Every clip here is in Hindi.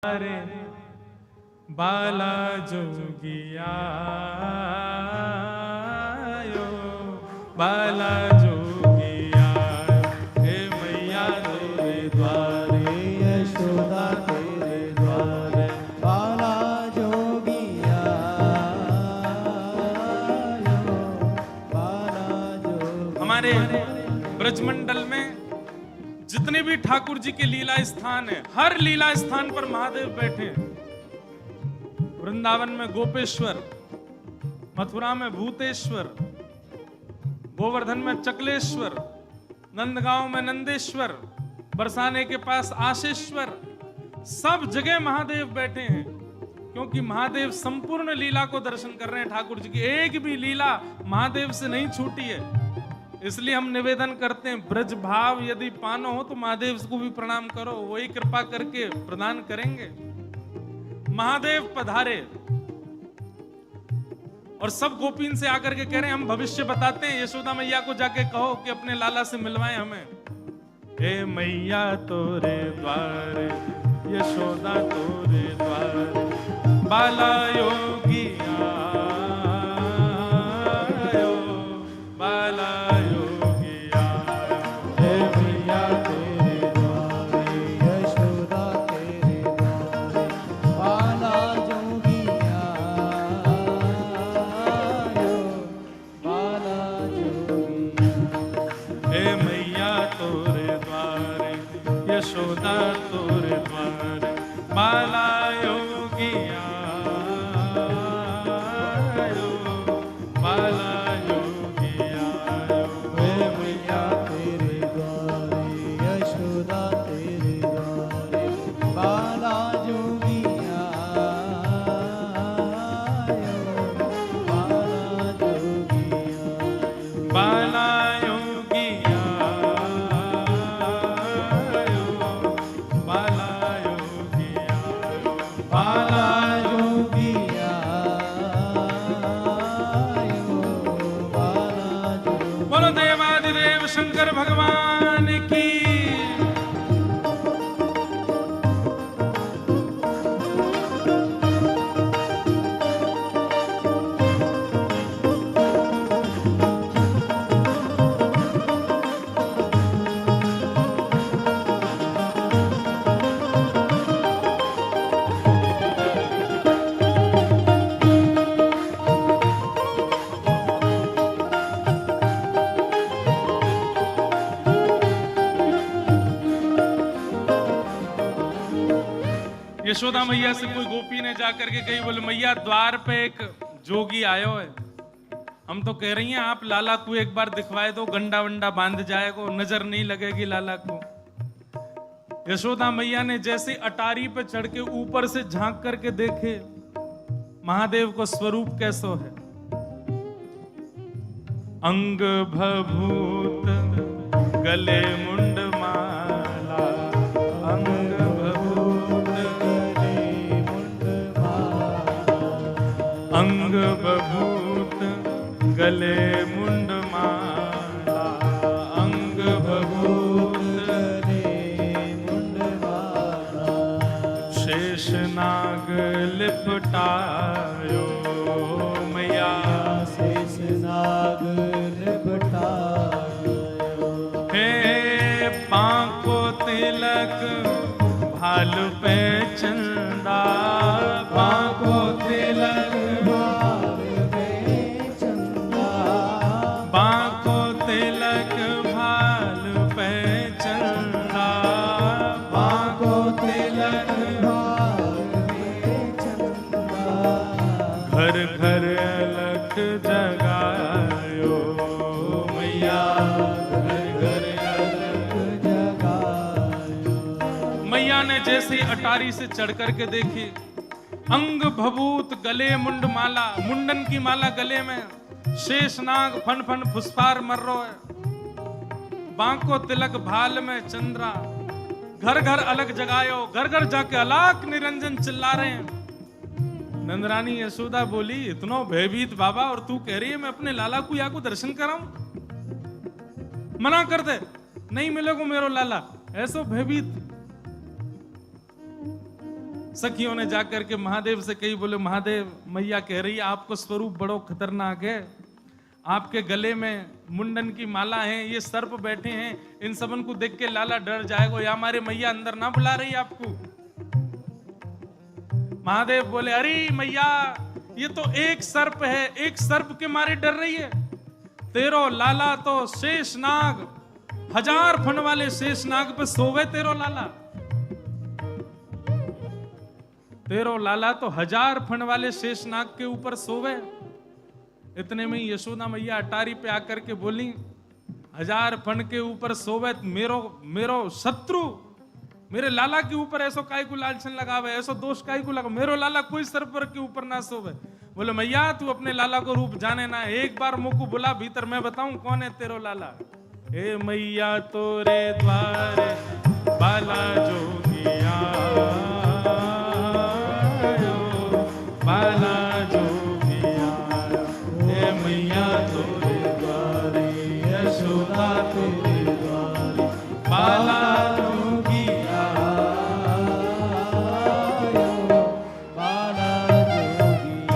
रे बाला जोगिया बाला जोगिया हे मैया तेरे द्वारे यशोदा तेरे द्वारे बाला जोगिया बाला जोगिया। हमारे ब्रजमंडल में जितने भी ठाकुर जी के लीला स्थान है, हर लीला स्थान पर महादेव बैठे हैं। वृंदावन में गोपेश्वर, मथुरा में भूतेश्वर, गोवर्धन में चकलेश्वर, नंदगांव में नंदेश्वर, बरसाने के पास आशेश्वर, सब जगह महादेव बैठे हैं। क्योंकि महादेव संपूर्ण लीला को दर्शन कर रहे हैं। ठाकुर जी की एक भी लीला महादेव से नहीं छूटी है। इसलिए हम निवेदन करते हैं, ब्रज भाव यदि पानो हो तो महादेव को भी प्रणाम करो, वही कृपा करके प्रदान करेंगे। महादेव पधारे और सब गोपीन से आकर के कह रहे हैं हम भविष्य बताते हैं। यशोदा मैया को जाके कहो कि अपने लाला से मिलवाए हमें। हे मैया तोरे द्वारे यशोदा तोरे द्वारे बाला योगिया बाला यशोदा तोरे द्वारे बाला योगिया बाला योगिया। हे मैया तेरे द्वारे यशोदा तेरे द्वारे बाला जोगिया बाला जोगिया बाला शंकर भगवान की। यशोदा मैया से कोई गोपी ने जाकर के कही, बोले मैया द्वार पे एक जोगी आयो है, हम तो कह रही हैं आप लाला को एक बार दिखवाए दो, गंडा वंडा बांध जाएगा, नजर नहीं लगेगी लाला को। यशोदा मैया ने जैसे अटारी पे चढ़ के ऊपर से झांक करके देखे महादेव को स्वरूप कैसो है। अंग भभूत गले मुंड माला, अंग अंग बभूत गले मुंड माला, अंग बभूत गले मुंड माला, शेष नाग लिपटायो मैया शेष नाग लिपटायो। हे पांको तिलक भालू पे चंदा, पांको तिलक जगायो मैया घर घर अलख जगायो। मैया ने जैसे अटारी से चढ़ करके देखी, अंग भभूत गले मुंड माला, मुंडन की माला गले में, शेष नाग फन फन फुसफार मर रो है, बांको तिलक भाल में चंद्रा, घर घर अलग जगायो, घर घर जाके अलाक निरंजन चिल्ला रहे हैं। नंदरानी यशोदा बोली, इतनो भयभीत बाबा और तू कह रही है मैं अपने लाला को या को दर्शन कराऊं? मना कर दे, नहीं मिलेगो मेरो लाला। ऐसो भयभीत सखियों ने जाकर के महादेव से कही, बोले महादेव मैया कह रही है आपको स्वरूप बड़ो खतरनाक है, आपके गले में मुंडन की माला है, ये सर्प बैठे हैं, इन सबन को देख के लाला डर जाएगा, या हमारे मैया अंदर ना बुला रही आपको। महादेव बोले अरे मैया ये तो एक सर्प है, एक सर्प के मारे डर रही है, तेरो लाला तो शेषनाग, 1000 फन वाले शेषनाग पे सोवे तेरो लाला, तेरो लाला तो 1000 फन वाले शेषनाग के ऊपर सोवे। इतने में यशोदा मैया अटारी पे आकर के बोली 1000 फन के ऊपर सोवे मेरो शत्रु मेरे लाला के ऊपर ऐसो काय को लालचन लगावे, ऐसो दोष काय को लगा, मेरो लाला कोई सर्पर के ऊपर ना सोवे। बोले मैया तू अपने लाला को रूप जाने ना, एक बार मुझको बुला भीतर, मैं बताऊं कौन है तेरो लाला। हे मैया तोरे द्वारे बाला जोगिया, बाला जोगिया, हे मैया तोरे द्वारे, यशोदा तेरे द्वारे, बाला जोगिया, बाला जोगिया,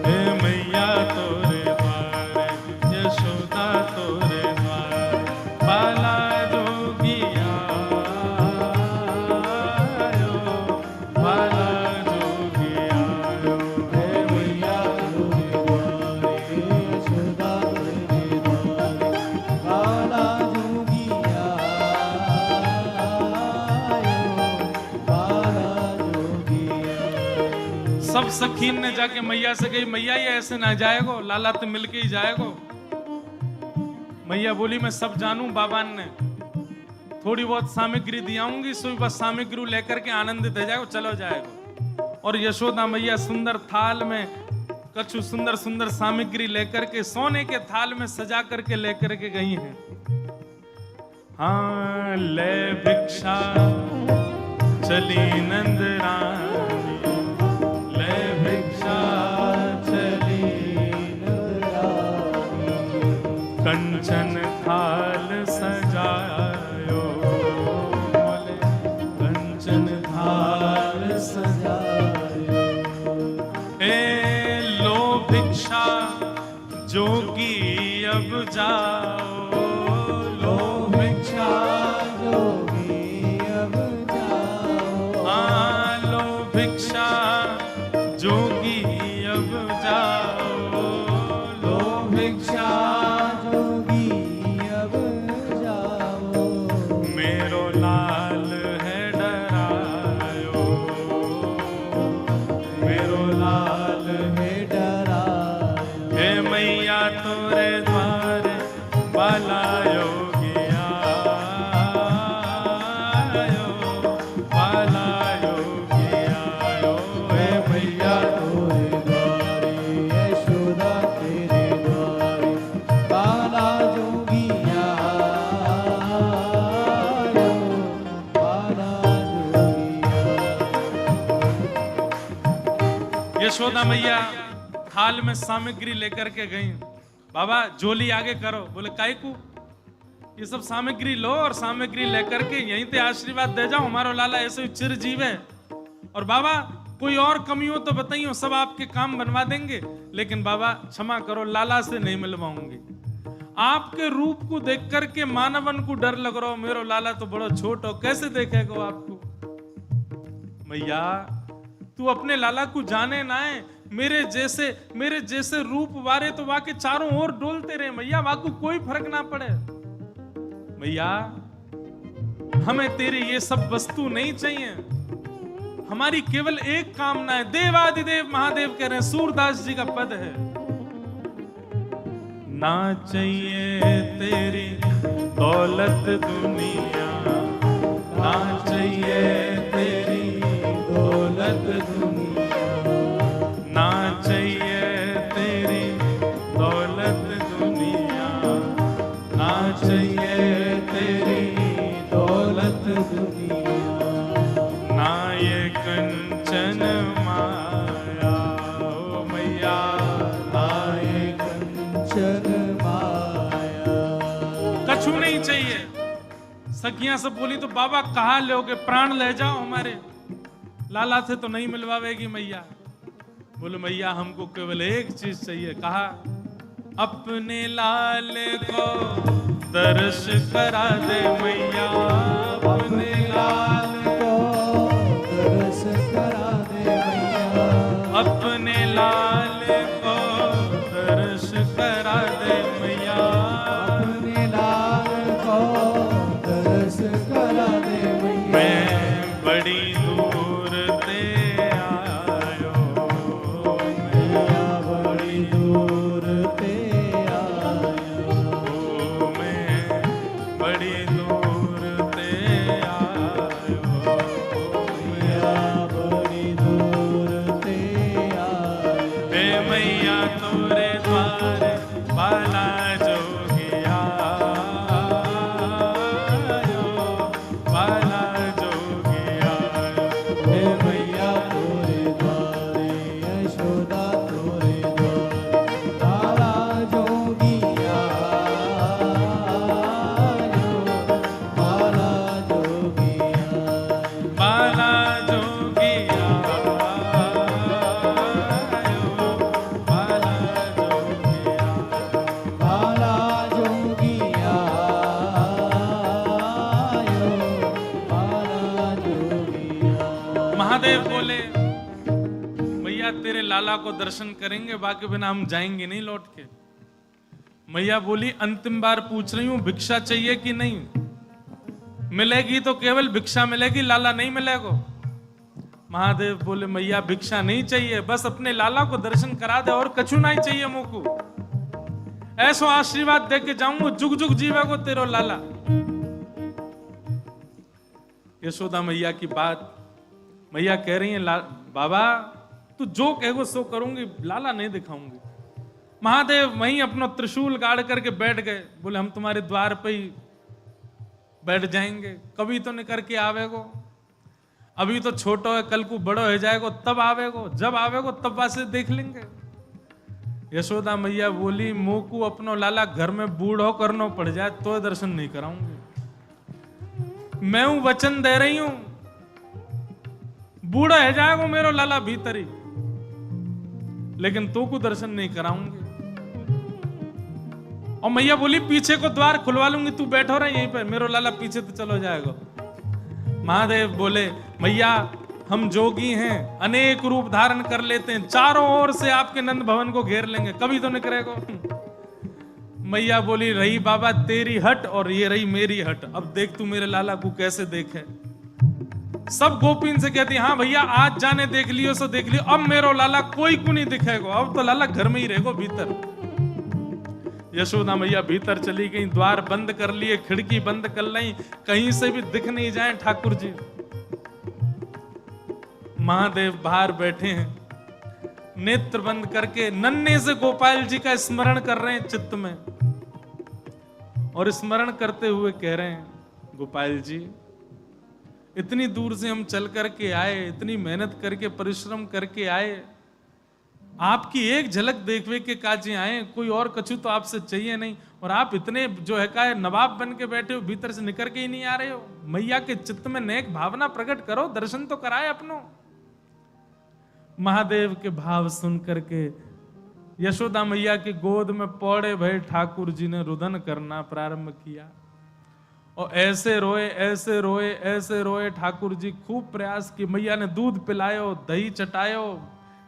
हे मैया तोरे द्वारे, यशोदा तोरे द्वारे, बाला जोगिया, बाला जोगिया, हे मैया तोरे द्वारे, यशोदा तेरे द्वारे, बाला जोगिया, बाला जोगिया। सब सखीन ने जाके मैया से कही मैया ये ऐसे ना जाएगो, लाला तो मिलके ही जाएगो। मैया बोली मैं सब जानूं बाबा ने, थोड़ी बहुत सामग्री दियाऊंगी, सो बस सामग्री लेकर के आनंदित हो जाएगो, चलो जाएगो। और यशोदा मैया सुंदर थाल में कछु सुंदर सुंदर सामग्री लेकर के सोने के थाल में सजा करके लेकर के गई हैं। हाँ ले भिक्षा चली नंद रानी, ले भिक्षा चली कंचन थाल सजायो, बोले कंचन थाल सजायो। ए लो भिक्षा जोगी अब जाओ, लो भिक्षा जोगी अब जाओ, हाँ लो भिक्षा जोगी अब जाओ, लो भिक्षा जोगी अब जाओ, मेरो लाल है डरायो, मेरो लाल है डरायो, हे मैया तोरे द्वारे बाला योगिया, बाला योगिया, हे मैया तोरे द्वारे, यशोदा तेरे द्वारे, बाला जोगिया, बाला जोगिया। यशोदा मैया थाल में सामग्री लेकर के गई। बाबा झोली आगे करो, बोले काय को, ये सब सामग्री लो और सामग्री लेकर के यहीं पे आशीर्वाद दे जाओ, हमारा लाला ऐसे ही चिरजीव है। और बाबा कोई और कमी हो तो बताइए, सब आपके काम बनवा देंगे, लेकिन बाबा क्षमा करो लाला से नहीं मिलवाऊंगी। आपके रूप को देख करके मानवन को डर लग रहा हो, मेरो लाला तो बड़ा छोट हो, कैसे देखेगा आपको। मैया तू अपने लाला को जाने ना है, मेरे जैसे रूप वारे तो वाके चारों ओर डोलते रहे मैया, वाकू कोई फर्क ना पड़े। मैया हमें तेरी ये सब वस्तु नहीं चाहिए, हमारी केवल एक कामना है, देवादिदेव महादेव कह रहे हैं, सूरदास जी का पद है, ना चाहिए तेरी दौलत दुनिया, ना चाहिए तेरी दौलत दुनिया, ना चाहिए तेरी दौलत दुनिया, ना चाहिए तेरी दौलत दुनिया, ना ये कंचन माया, ओ मैया ना ये कंचन माया। कछु नहीं चाहिए। सखियां सब बोली तो बाबा कहाँ लोगे, प्राण ले जाओ हमारे। लाला से तो नहीं मिलवावेगी मैया। बोले मैया हमको केवल एक चीज चाहिए। कहा अपने लाल को दर्श करा दे मैया, अपने लाल को दर्श करा दे मैया, अपने लाल को दर्श करा दे मैया, अपने लाल को दर्श करा दे मैया। मैं बड़ी दूर ते आयो, मैया बड़ी दूर ते आयो, मैं बड़ी दूर ते आयो, मैया बड़ी दूर ते आयो। हे मैया तोरे द्वार बाला जोगिया आयो, बाला जोगिया हे मैया तोरे द्वारे यशोदा तोरे द्वारे बाला जोगिया आयो, बाला जोगिया बाला जोगिया आयो, बाला जोगिया। बाला जोगिया आयो, बाला जोगिया। महादेव बोले मैया तेरे लाला को दर्शन करेंगे, बाकी बिना हम जाएंगे नहीं लौट के। मैया बोली अंतिम बार पूछ रही हूं भिक्षा चाहिए कि नहीं? मिलेगी तो केवल भिक्षा मिलेगी, लाला नहीं मिलेगा। महादेव बोले मैया भिक्षा नहीं चाहिए, बस अपने लाला को दर्शन करा दे और कछु नहीं चाहिए मुझको। ऐसो आशीर्वाद दे के जाऊंगा जुग जुग जीवेगो तेरो लाला। यशोदा मैया की बात, मैया कह रही है बाबा तू जो कहेगो सो करूंगी, लाला नहीं दिखाऊंगी। महादेव वहीं अपना त्रिशूल गाड़ करके बैठ गए। बोले हम तुम्हारे द्वार पे ही बैठ जाएंगे, कभी तो निकर के आवेगो, अभी तो छोटो है, कल को बड़ो हो जाएगो तब आवेगो, जब आवेगो तब वासे देख लेंगे। यशोदा मैया बोली मोकू अपनो लाला घर में बूढ़ो करनो पड़ जाए तो दर्शन नहीं कराऊंगी। मैं हूं वचन दे रही हूं, बूढ़ा है जाएगो मेरो लाला भीतर ही, लेकिन तो को दर्शन नहीं कराऊंगी। और मैया बोली पीछे को द्वार खुलवा लूंगी, तू बैठो रहा यहीं पे, मेरो लाला पीछे तो चलो जाएगा। महादेव बोले मैया हम जोगी हैं, अनेक रूप धारण कर लेते हैं, चारों ओर से आपके नंद भवन को घेर लेंगे, कभी तो निकलेगो। मैया बोली रही बाबा तेरी हट और ये रही मेरी हट, अब देख तू मेरे लाला को कैसे देखे। सब गोपीन से कहती हाँ भैया आज जाने देख लियो सो देख लियो, अब मेरो लाला कोई को नहीं दिखेगा, अब तो लाला घर में ही रहेगो भीतर। यशोदा मैया भीतर चली गई, द्वार बंद कर लिए, खिड़की बंद कर ली, कहीं से भी दिख नहीं जाए ठाकुर जी। महादेव बाहर बैठे हैं, नेत्र बंद करके नन्हे से गोपाल जी का स्मरण कर रहे हैं चित्त में, और स्मरण करते हुए कह रहे हैं गोपाल जी इतनी दूर से हम चल करके आए, इतनी मेहनत करके परिश्रम करके आए, आपकी एक झलक देखने के काजे आए, कोई और कछु तो आपसे चाहिए नहीं, और आप इतने जो है का नवाब बन के बैठे हो, भीतर से निकल के ही नहीं आ रहे हो। मैया के चित्त में नेक भावना प्रकट करो, दर्शन तो कराए अपनो। महादेव के भाव सुन करके यशोदा मैया की गोद में पौड़े भय ठाकुर जी ने रुदन करना प्रारंभ किया, और ऐसे रोए ऐसे रोए ऐसे रोए ठाकुर जी, खूब प्रयास की, मैया ने दूध पिलायो, दही चटायो,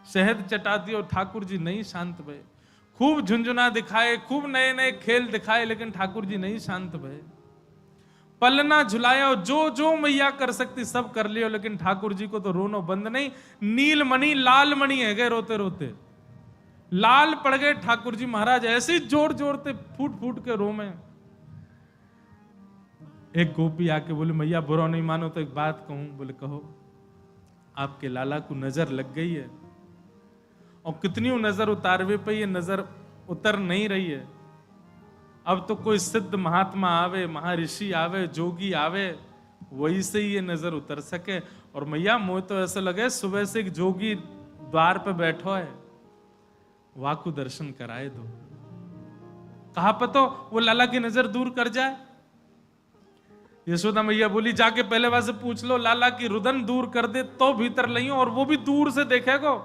शहद चटा दियो, ठाकुर जी नहीं शांत भये। खूब झुंझुना दिखाए, खूब नए नए खेल दिखाए, लेकिन ठाकुर जी नहीं शांत भये। पलना झुलाया, जो जो मैया कर सकती सब कर लियो, लेकिन ठाकुर जी को तो रोनो बंद नहीं। नीलमणि लाल मणि है गए रोते रोते, लाल पड़ गए ठाकुर जी महाराज, ऐसे जोर जोरते फूट फूट के रो में। एक गोपी आके बोले मैया बुरा नहीं मानो तो एक बात कहूं। बोले कहो। आपके लाला को नजर लग गई है, और कितनी नजर उतारवे पे ये नजर उतर नहीं रही है। अब तो कोई सिद्ध महात्मा आवे, महर्षि आवे, जोगी आवे, वही से ही ये नजर उतर सके। और मैया मोह तो ऐसा लगे सुबह से एक जोगी द्वार पे बैठो है, वाकु दर्शन कराए दो। कहा पतो वो लाला की नजर दूर कर जाए। यशोदा मैया बोली जाके पहले बार से पूछ लो लाला की रुदन दूर कर दे तो भीतर लइयो, और वो भी दूर से देखेगो,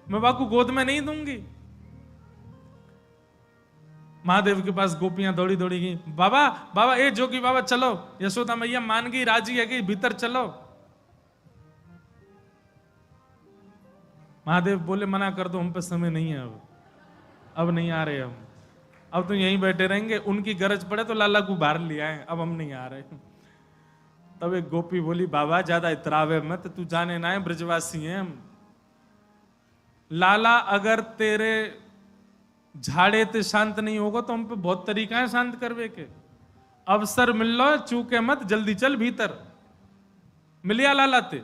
मैं बाकू गोद में नहीं दूंगी। महादेव के पास गोपियां दौड़ी दौड़ी गई, बाबा बाबा ए जोगी बाबा चलो। यशोदा मैया मान गई, राजी है कि भीतर चलो। महादेव बोले मना कर दो, हम पे समय नहीं है, अब नहीं आ रहे हम, अब तो यहीं बैठे रहेंगे, उनकी गरज पड़े तो लाला को बाहर ले आए, अब हम नहीं आ रहे। तब एक गोपी बोली बाबा ज्यादा इतरावे मत, तू जाने ना है ब्रजवासी हैं हम। लाला अगर तेरे झाड़े ते शांत नहीं होगा तो हम पे बहुत तरीका है शांत करवे के। अवसर मिल लो चूके मत, जल्दी चल भीतर। मिलिया लाला ते।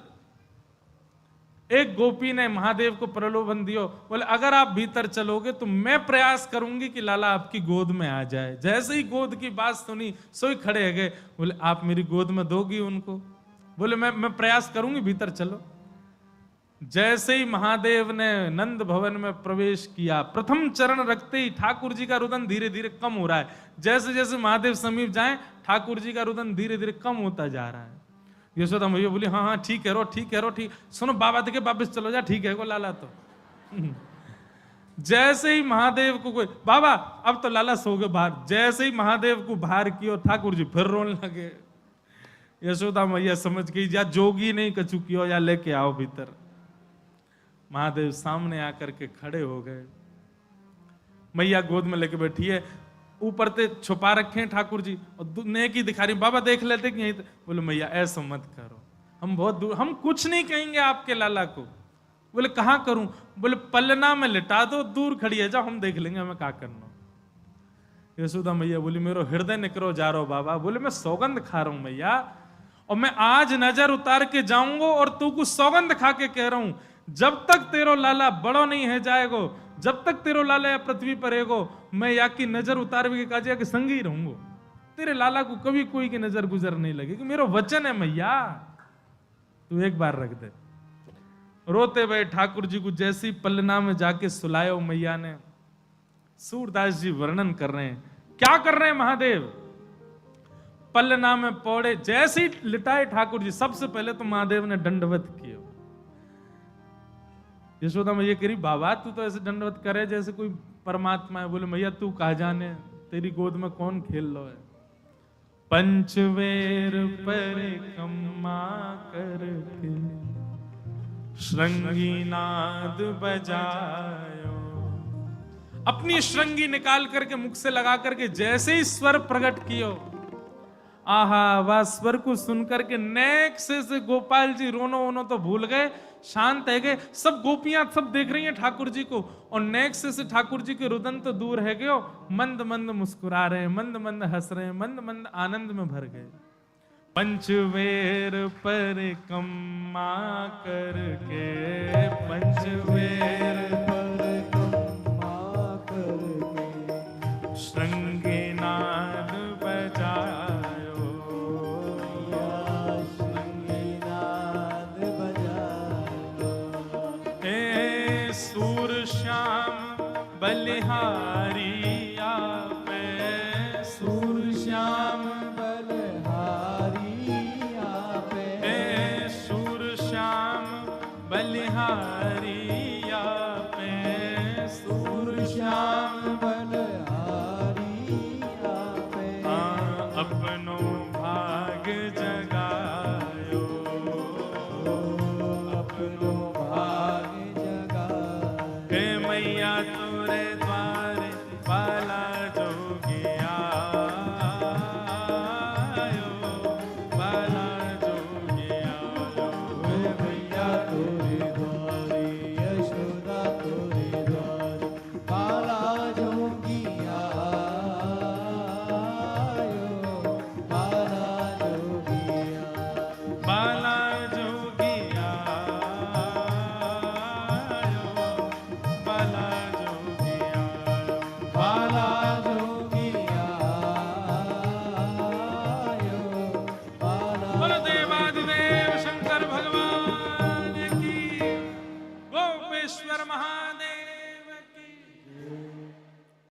एक गोपी ने महादेव को प्रलोभन दियो, बोले अगर आप भीतर चलोगे तो मैं प्रयास करूंगी कि लाला आपकी गोद में आ जाए। जैसे ही गोद की बात सुनी सोई खड़े हो गए, बोले आप मेरी गोद में दोगी उनको? बोले मैं प्रयास करूंगी, भीतर चलो। जैसे ही महादेव ने नंद भवन में प्रवेश किया, प्रथम चरण रखते ही ठाकुर जी का रुदन धीरे धीरे कम हो रहा है। जैसे जैसे महादेव समीप जाए ठाकुर जी का रुदन धीरे धीरे कम होता जा रहा है। यशोदा मैया बोली हाँ हाँ ठीक है रो, ठीक है रो, ठीक। सुनो बाबा देखे वापिस चलो जा, ठीक है को लाला तो। जैसे ही महादेव को कोई बाबा अब तो लाला सो गए बाहर, जैसे ही महादेव को बाहर किया ठाकुर जी फिर रोने लगे। यशोदा मैया समझ गई या जोगी नहीं कछु कियो या लेके आओ भीतर। महादेव सामने आकर के खड़े हो गए, मैया गोद में लेके बैठी है, ऊपर ते छुपा रखे हैं ठाकुर जी और नेक ही दिखा रही। बाबा देख लेते कि यहीं। बोले मैया ऐसा मत करो, हम बहुत दूर, हम कुछ नहीं कहेंगे आपके लाला को। बोले कहां करूं? बोले पलना में लिटा दो, दूर खड़ी है, जाओ हम देख लेंगे हमें क्या करना। यशोदा मैया बोली मेरो हृदय निकरो जा रहा हो बाबा। बोले मैं सौगंध खा रहा हूं मैया, और मैं आज नजर उतार के जाऊंगा और तू कुछ सौगंध खा के कह रहा हूं, जब तक तेरो लाला बड़ो नहीं है जाएगो, जब तक तेरो लाला या पृथ्वी पर रहेगो, मैं या की नजर उतार के काजिया के संग ही रहूंगो। तेरे लाला को कभी कोई की नजर गुजर नहीं लगेगी, मेरा वचन है मैया, तू एक बार रख दे। रोते हुए ठाकुर जी को जैसी पलना में जाके सुलायो मैया ने। सूरदास जी वर्णन कर रहे हैं, क्या कर रहे हैं महादेव? पलना में पौड़े, जैसे ही लिटाए ठाकुर जी, सबसे पहले तो महादेव ने दंडवत किया। यशोदा मैया कह रही बाबा तू तो ऐसे दंडवत करे जैसे कोई परमात्मा है। बोले मैया तू कहा जाने, तेरी गोद में कौन खेल लो है। पंचवेर परिक्रमा करके श्रृंगी नाद बजायो। अपनी श्रृंगी निकाल करके मुख से लगा करके जैसे ही स्वर प्रकट कियो, आहा वह स्वर को सुनकर के नेक से गोपाल जी रोनो वोनो तो भूल गए, शांत है गए। सब गोपियां सब देख रही हैं ठाकुर जी को, और नेक से ठाकुर जी के रुदन तो दूर है गयो, मंद मंद मुस्कुरा रहे हैं, मंद मंद हंस रहे हैं, मंद मंद आनंद में भर गए। पंचवेर परिक्रमा करके, पंचवेर परिक्रमा करके श्रृंगी नाद बजायो, श्रृंगी नाद बजायो। हे सूर श्याम बलिहारी आपे, सूर श्याम बलिहारी आपे, सूर श्याम बलिहारी आपे। अपनो भाग जगायो, अपनो भाग